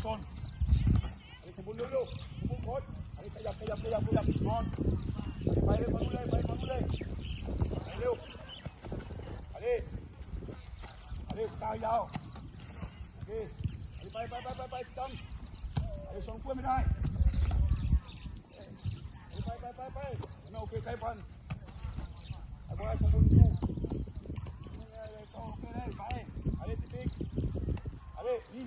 ซอนอะไรขบุญเร็วๆขบุญโคตรอะไรขยับนอนไปเลยคนนู้นเลยไปคนนู้นเลยเร็วอะไรตายาวโอเคไปจังอะไรสองกล้วยไม่ได้ไปไม่โอเคใครพันไอ้บอยสมบูรณ์ดูโอเคได้ไปอะไรสิปิ๊กอะไรนี่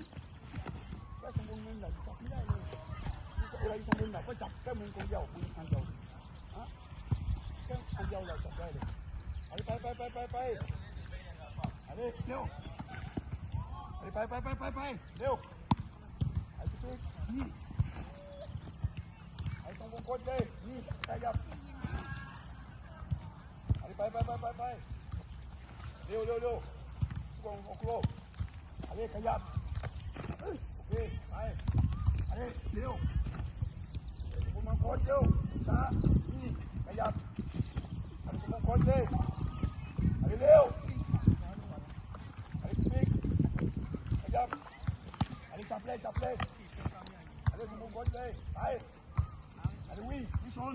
แค่สมบูรณ์มึงจับไม่ได้เลยนี่ก็อะไรสมบูรณ์ก็จับแค่มึงคนเดียวมึงอันเดียวฮะแค่อันเดียวเราจับได้เลยอะไรไปอะไรเร็วอะไรไปเร็วไอ้สิปิ๊กนี่ไอ้สมบูรณ์โคตรเลยนี่ขยับอะไรไปเร็วกองโครอะไรขยับโอเคไปอะไรเร็วคุณมังกรเร็วช้านี่ขยับอะไรสมบูรณ์โคตรเลยอะไรเร็วอะไรสปีกขยับอะไรจับเลยอะไรสมบูรณ์โคตรเลยไปอะไรวิ่งชน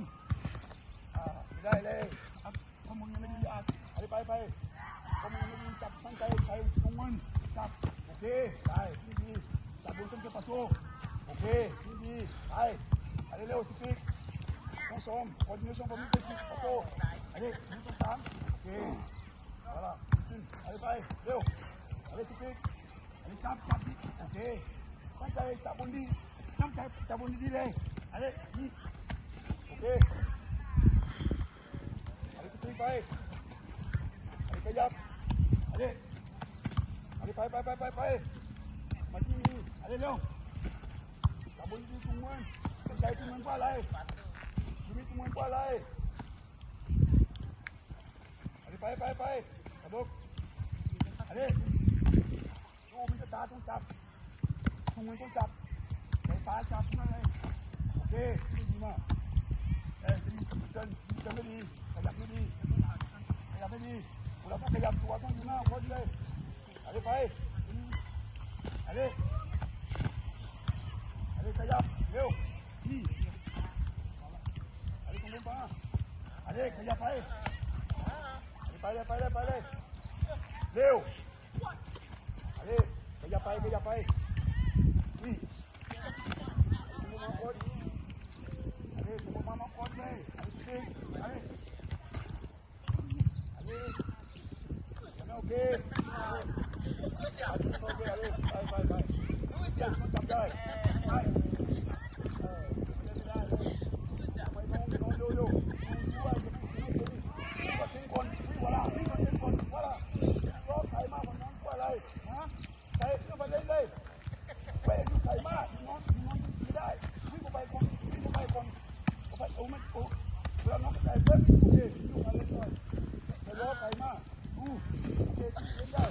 ไม่ได้เลยข้อมูลยังไม่ดีอะไรไปข้อมูลยังไม่ดีจับตั้งใจใช้ตรงมันจับโอเคได้ที่ดีจับบนเส้นเชือกประตูโอเคที่ดีไปอะไรเร็วสปีกต้องซ้อมคนนี้ซ้อมผมไม่เป็นสิประตูอะไร1 2 3โอเคเอาละอะไรไปเร็วอะไรสปีกอะไรจับโอเคตั้งใจจับบนดีจับบนดีเลยอะไรนี่โอเคอะไรสปีกไปอะไรขยับอะไรไปมาที่นี่อะไรเร็วจับบนดีจุงมันตั้งใจจุงมันว่าอะไรชีวิตจุงมันว่าอะไรอะไรไปกระดกอะไรดูมันจะตาต้องจับจุงมันต้องจับใส่ตาจับนั่นเลยโอเคดีมากจะไม่ดีขยับไม่ดีเราต้องขยับตัวต้องอยู่หน้าคนเลยอะไรไปอะไรขยับเร็วนี่อะไรตรงนี้ป้าอะไรขยับไปเลยเร็วอะไรขยับไปนี่มาคนอะไรมาคนเลยอะไรโอเคไปจับได้ไปดูว่าทิ้งคนว่าละร้องไข่มากกว่าน้องว่าอะไรฮะใช้เรื่องไปเลยเว้ยไข่มากน้องไม่ได้วิ่งไปคนไปโอ้มันโอ้เวลาน้องไข่เบิ้ลโอเคดูอะไรก่อนไปร้องไข่มากโอเคเล่นได้